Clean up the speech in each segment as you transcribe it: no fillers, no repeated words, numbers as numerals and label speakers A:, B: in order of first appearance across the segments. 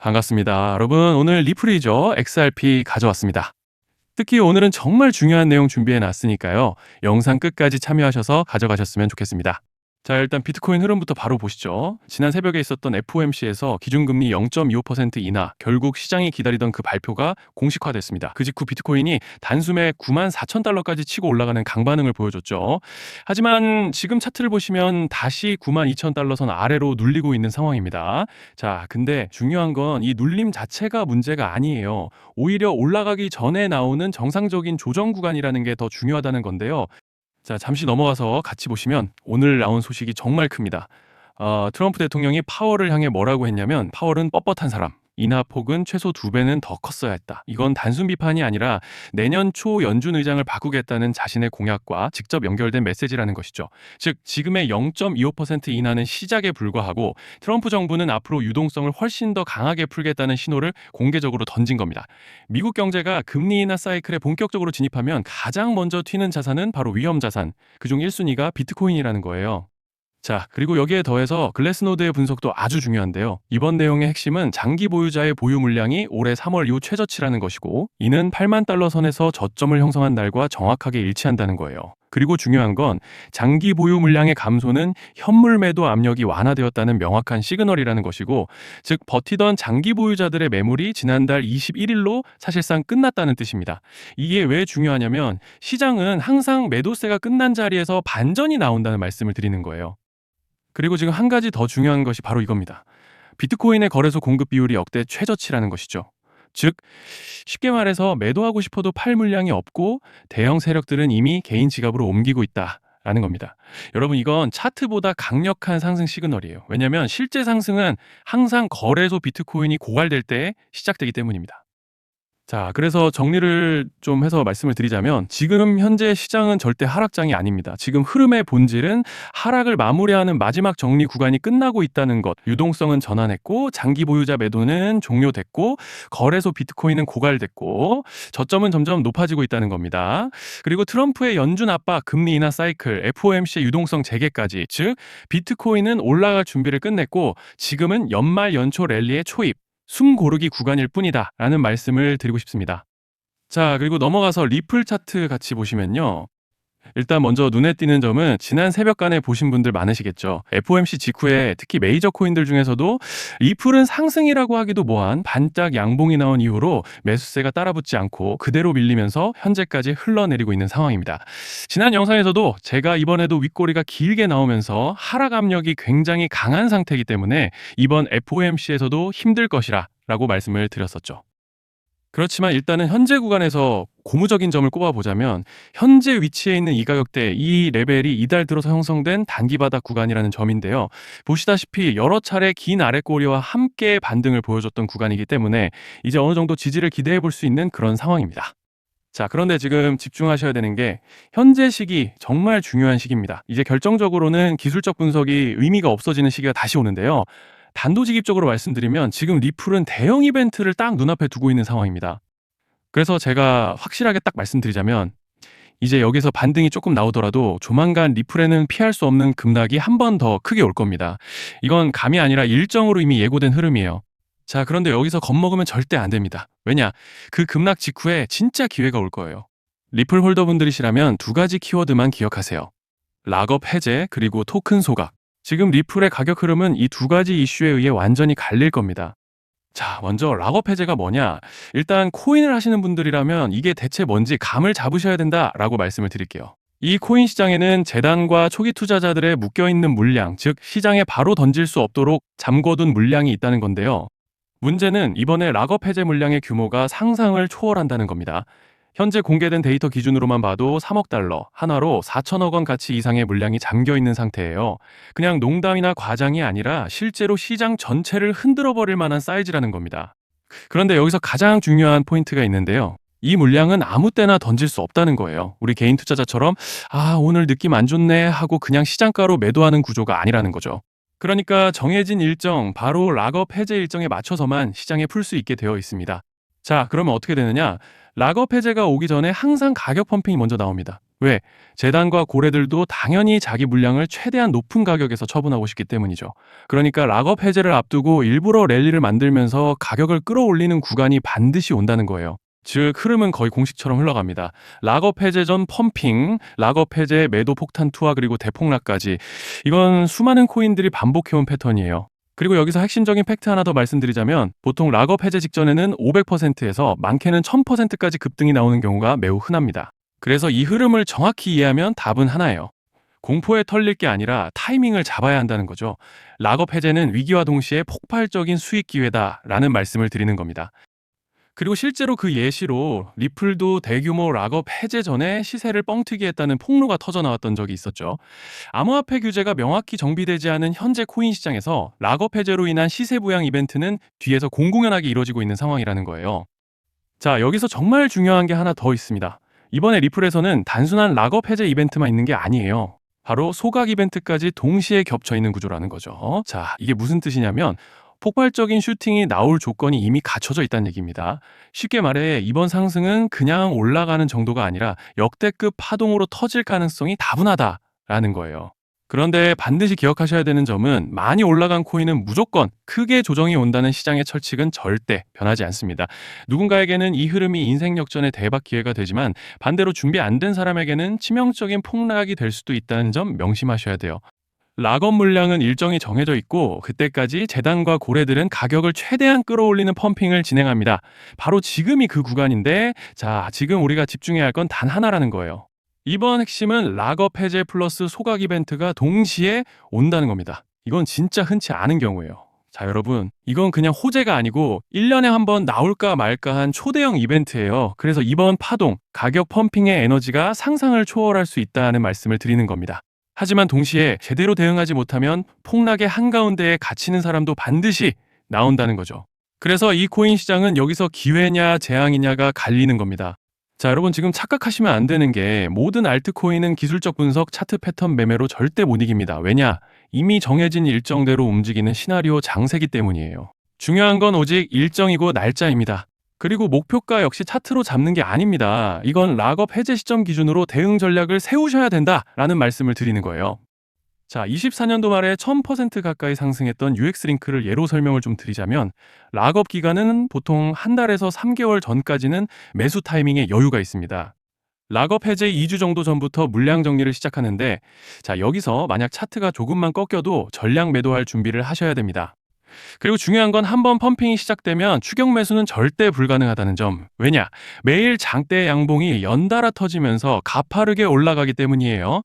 A: 반갑습니다. 여러분, 오늘 리플이죠. XRP 가져왔습니다. 특히 오늘은 정말 중요한 내용 준비해 놨으니까요. 영상 끝까지 참여하셔서 가져가셨으면 좋겠습니다. 자, 일단 비트코인 흐름부터 바로 보시죠. 지난 새벽에 있었던 FOMC에서 기준금리 0.25% 인하, 결국 시장이 기다리던 그 발표가 공식화됐습니다. 그 직후 비트코인이 단숨에 94,000달러까지 치고 올라가는 강반응을 보여줬죠. 하지만 지금 차트를 보시면 다시 92,000달러 선 아래로 눌리고 있는 상황입니다. 자, 근데 중요한 건 이 눌림 자체가 문제가 아니에요. 오히려 올라가기 전에 나오는 정상적인 조정 구간이라는 게 더 중요하다는 건데요. 자, 잠시 넘어가서 같이 보시면 오늘 나온 소식이 정말 큽니다. 트럼프 대통령이 파월을 향해 뭐라고 했냐면 파월은 뻣뻣한 사람. 인하폭은 최소 2배는 더 컸어야 했다. 이건 단순 비판이 아니라 내년 초 연준 의장을 바꾸겠다는 자신의 공약과 직접 연결된 메시지라는 것이죠. 즉, 지금의 0.25% 인하는 시작에 불과하고 트럼프 정부는 앞으로 유동성을 훨씬 더 강하게 풀겠다는 신호를 공개적으로 던진 겁니다. 미국 경제가 금리 인하 사이클에 본격적으로 진입하면 가장 먼저 튀는 자산은 바로 위험 자산, 그중 1순위가 비트코인이라는 거예요. 자, 그리고 여기에 더해서 글래스노드의 분석도 아주 중요한데요. 이번 내용의 핵심은 장기 보유자의 보유 물량이 올해 3월 이후 최저치라는 것이고, 이는 8만 달러 선에서 저점을 형성한 날과 정확하게 일치한다는 거예요. 그리고 중요한 건 장기 보유 물량의 감소는 현물 매도 압력이 완화되었다는 명확한 시그널이라는 것이고, 즉 버티던 장기 보유자들의 매물이 지난달 21일로 사실상 끝났다는 뜻입니다. 이게 왜 중요하냐면 시장은 항상 매도세가 끝난 자리에서 반전이 나온다는 말씀을 드리는 거예요. 그리고 지금 한 가지 더 중요한 것이 바로 이겁니다. 비트코인의 거래소 공급 비율이 역대 최저치라는 것이죠. 즉, 쉽게 말해서 매도하고 싶어도 팔 물량이 없고 대형 세력들은 이미 개인 지갑으로 옮기고 있다라는 겁니다. 여러분, 이건 차트보다 강력한 상승 시그널이에요. 왜냐하면 실제 상승은 항상 거래소 비트코인이 고갈될 때 시작되기 때문입니다. 자, 그래서 정리를 좀 해서 말씀을 드리자면 지금 현재 시장은 절대 하락장이 아닙니다. 지금 흐름의 본질은 하락을 마무리하는 마지막 정리 구간이 끝나고 있다는 것. 유동성은 전환했고 장기 보유자 매도는 종료됐고 거래소 비트코인은 고갈됐고 저점은 점점 높아지고 있다는 겁니다. 그리고 트럼프의 연준 압박, 금리 인하 사이클, FOMC의 유동성 재개까지, 즉 비트코인은 올라갈 준비를 끝냈고 지금은 연말 연초 랠리의 초입, 숨 고르기 구간일 뿐이다 라는 말씀을 드리고 싶습니다. 자, 그리고 넘어가서 리플 차트 같이 보시면요. 일단 먼저 눈에 띄는 점은 지난 새벽간에 보신 분들 많으시겠죠. FOMC 직후에 특히 메이저 코인들 중에서도 리플은 상승이라고 하기도 뭐한 반짝 양봉이 나온 이후로 매수세가 따라붙지 않고 그대로 밀리면서 현재까지 흘러내리고 있는 상황입니다. 지난 영상에서도 제가 이번에도 윗꼬리가 길게 나오면서 하락 압력이 굉장히 강한 상태이기 때문에 이번 FOMC에서도 힘들 것이라 라고 말씀을 드렸었죠. 그렇지만 일단은 현재 구간에서 고무적인 점을 꼽아보자면 현재 위치에 있는 이 가격대, 이 레벨이 이달 들어서 형성된 단기 바닥 구간이라는 점인데요. 보시다시피 여러 차례 긴 아랫꼬리와 함께 반등을 보여줬던 구간이기 때문에 이제 어느 정도 지지를 기대해 볼 수 있는 그런 상황입니다. 자, 그런데 지금 집중하셔야 되는 게 현재 시기 정말 중요한 시기입니다. 이제 결정적으로는 기술적 분석이 의미가 없어지는 시기가 다시 오는데요. 단도직입적으로 말씀드리면 지금 리플은 대형 이벤트를 딱 눈앞에 두고 있는 상황입니다. 그래서 제가 확실하게 딱 말씀드리자면 이제 여기서 반등이 조금 나오더라도 조만간 리플에는 피할 수 없는 급락이 한 번 더 크게 올 겁니다. 이건 감이 아니라 일정으로 이미 예고된 흐름이에요. 자, 그런데 여기서 겁먹으면 절대 안 됩니다. 왜냐? 그 급락 직후에 진짜 기회가 올 거예요. 리플 홀더분들이시라면 두 가지 키워드만 기억하세요. 락업 해제 그리고 토큰 소각. 지금 리플의 가격 흐름은 이 두 가지 이슈에 의해 완전히 갈릴 겁니다. 자, 먼저 락업 해제가 뭐냐? 일단 코인을 하시는 분들이라면 이게 대체 뭔지 감을 잡으셔야 된다라고 말씀을 드릴게요. 이 코인 시장에는 재단과 초기 투자자들의 묶여있는 물량, 즉 시장에 바로 던질 수 없도록 잠궈둔 물량이 있다는 건데요. 문제는 이번에 락업 해제 물량의 규모가 상상을 초월한다는 겁니다. 현재 공개된 데이터 기준으로만 봐도 3억 달러, 하나로 4천억 원 가치 이상의 물량이 잠겨 있는 상태예요. 그냥 농담이나 과장이 아니라 실제로 시장 전체를 흔들어 버릴 만한 사이즈라는 겁니다. 그런데 여기서 가장 중요한 포인트가 있는데요. 이 물량은 아무 때나 던질 수 없다는 거예요. 우리 개인 투자자처럼 오늘 느낌 안 좋네 하고 그냥 시장가로 매도하는 구조가 아니라는 거죠. 그러니까 정해진 일정, 바로 락업 해제 일정에 맞춰서만 시장에 풀 수 있게 되어 있습니다. 자, 그러면 어떻게 되느냐? 락업 해제가 오기 전에 항상 가격 펌핑이 먼저 나옵니다. 왜? 재단과 고래들도 당연히 자기 물량을 최대한 높은 가격에서 처분하고 싶기 때문이죠. 그러니까 락업 해제를 앞두고 일부러 랠리를 만들면서 가격을 끌어올리는 구간이 반드시 온다는 거예요. 즉 흐름은 거의 공식처럼 흘러갑니다. 락업 해제 전 펌핑, 락업 해제 매도 폭탄 투하 그리고 대폭락까지 이건 수많은 코인들이 반복해온 패턴이에요. 그리고 여기서 핵심적인 팩트 하나 더 말씀드리자면 보통 락업 해제 직전에는 500%에서 많게는 1000%까지 급등이 나오는 경우가 매우 흔합니다. 그래서 이 흐름을 정확히 이해하면 답은 하나예요. 공포에 털릴 게 아니라 타이밍을 잡아야 한다는 거죠. 락업 해제는 위기와 동시에 폭발적인 수익 기회다라는 말씀을 드리는 겁니다. 그리고 실제로 그 예시로 리플도 대규모 락업 해제 전에 시세를 뻥튀기 했다는 폭로가 터져 나왔던 적이 있었죠. 암호화폐 규제가 명확히 정비되지 않은 현재 코인 시장에서 락업 해제로 인한 시세 부양 이벤트는 뒤에서 공공연하게 이루어지고 있는 상황이라는 거예요. 자, 여기서 정말 중요한 게 하나 더 있습니다. 이번에 리플에서는 단순한 락업 해제 이벤트만 있는 게 아니에요. 바로 소각 이벤트까지 동시에 겹쳐 있는 구조라는 거죠. 자, 이게 무슨 뜻이냐면 폭발적인 슈팅이 나올 조건이 이미 갖춰져 있다는 얘기입니다. 쉽게 말해 이번 상승은 그냥 올라가는 정도가 아니라 역대급 파동으로 터질 가능성이 다분하다라는 거예요. 그런데 반드시 기억하셔야 되는 점은 많이 올라간 코인은 무조건 크게 조정이 온다는 시장의 철칙은 절대 변하지 않습니다. 누군가에게는 이 흐름이 인생 역전의 대박 기회가 되지만 반대로 준비 안 된 사람에게는 치명적인 폭락이 될 수도 있다는 점 명심하셔야 돼요. 락업 물량은 일정이 정해져 있고 그때까지 재단과 고래들은 가격을 최대한 끌어올리는 펌핑을 진행합니다. 바로 지금이 그 구간인데 자, 지금 우리가 집중해야 할 건 단 하나라는 거예요. 이번 핵심은 락업 해제 플러스 소각 이벤트가 동시에 온다는 겁니다. 이건 진짜 흔치 않은 경우예요. 자, 여러분, 이건 그냥 호재가 아니고 1년에 한 번 나올까 말까 한 초대형 이벤트예요. 그래서 이번 파동, 가격 펌핑의 에너지가 상상을 초월할 수 있다는 말씀을 드리는 겁니다. 하지만 동시에 제대로 대응하지 못하면 폭락의 한가운데에 갇히는 사람도 반드시 나온다는 거죠. 그래서 이 코인 시장은 여기서 기회냐 재앙이냐가 갈리는 겁니다. 자, 여러분 지금 착각하시면 안 되는 게 모든 알트코인은 기술적 분석, 차트 패턴 매매로 절대 못 이깁니다. 왜냐? 이미 정해진 일정대로 움직이는 시나리오 장세기 때문이에요. 중요한 건 오직 일정이고 날짜입니다. 그리고 목표가 역시 차트로 잡는 게 아닙니다. 이건 락업 해제 시점 기준으로 대응 전략을 세우셔야 된다라는 말씀을 드리는 거예요. 자, 24년도 말에 1000% 가까이 상승했던 UX링크를 예로 설명을 좀 드리자면 락업 기간은 보통 한 달에서 3개월 전까지는 매수 타이밍에 여유가 있습니다. 락업 해제 2주 정도 전부터 물량 정리를 시작하는데 자, 여기서 만약 차트가 조금만 꺾여도 전량 매도할 준비를 하셔야 됩니다. 그리고 중요한 건 한번 펌핑이 시작되면 추격 매수는 절대 불가능하다는 점. 왜냐? 매일 장대 양봉이 연달아 터지면서 가파르게 올라가기 때문이에요.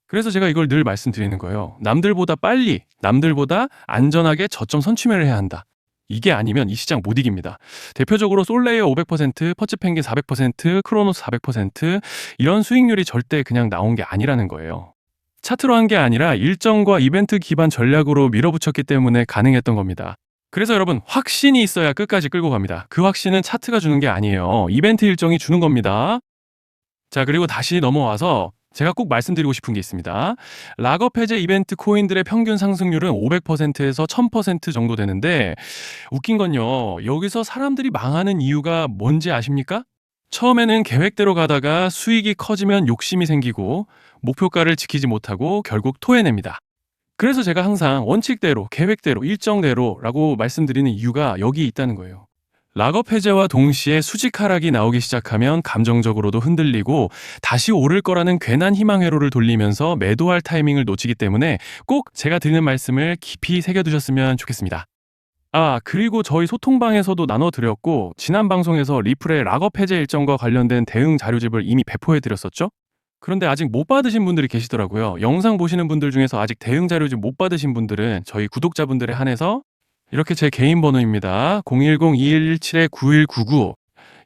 A: 그래서 제가 이걸 늘 말씀드리는 거예요. 남들보다 빨리, 남들보다 안전하게 저점 선취매를 해야 한다. 이게 아니면 이 시장 못 이깁니다. 대표적으로 솔레이어 500%, 퍼치펭귄 400%, 크로노스 400% 이런 수익률이 절대 그냥 나온 게 아니라는 거예요. 차트로 한 게 아니라 일정과 이벤트 기반 전략으로 밀어붙였기 때문에 가능했던 겁니다. 그래서 여러분 확신이 있어야 끝까지 끌고 갑니다. 그 확신은 차트가 주는 게 아니에요. 이벤트 일정이 주는 겁니다. 자, 그리고 다시 넘어와서 제가 꼭 말씀드리고 싶은 게 있습니다. 락업 해제 이벤트 코인들의 평균 상승률은 500%에서 1000% 정도 되는데 웃긴 건요. 여기서 사람들이 망하는 이유가 뭔지 아십니까? 처음에는 계획대로 가다가 수익이 커지면 욕심이 생기고 목표가를 지키지 못하고 결국 토해냅니다. 그래서 제가 항상 원칙대로, 계획대로, 일정대로라고 말씀드리는 이유가 여기 있다는 거예요. 락업 해제와 동시에 수직 하락이 나오기 시작하면 감정적으로도 흔들리고 다시 오를 거라는 괜한 희망 회로를 돌리면서 매도할 타이밍을 놓치기 때문에 꼭 제가 드리는 말씀을 깊이 새겨두셨으면 좋겠습니다. 아, 그리고 저희 소통방에서도 나눠드렸고 지난 방송에서 리플의 락업 해제 일정과 관련된 대응 자료집을 이미 배포해드렸었죠? 그런데 아직 못 받으신 분들이 계시더라고요. 영상 보시는 분들 중에서 아직 대응 자료집 못 받으신 분들은 저희 구독자분들에 한해서 이렇게 제 개인 번호입니다. 010-2117-9199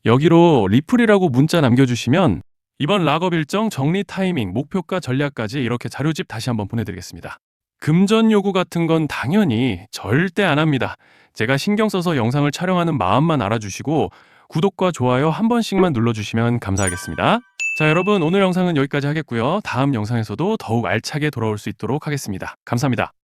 A: 여기로 리플이라고 문자 남겨주시면 이번 락업 일정 정리 타이밍, 목표가 전략까지 이렇게 자료집 다시 한번 보내드리겠습니다. 금전 요구 같은 건 당연히 절대 안 합니다. 제가 신경 써서 영상을 촬영하는 마음만 알아주시고 구독과 좋아요 한 번씩만 눌러주시면 감사하겠습니다. 자, 여러분 오늘 영상은 여기까지 하겠고요. 다음 영상에서도 더욱 알차게 돌아올 수 있도록 하겠습니다. 감사합니다.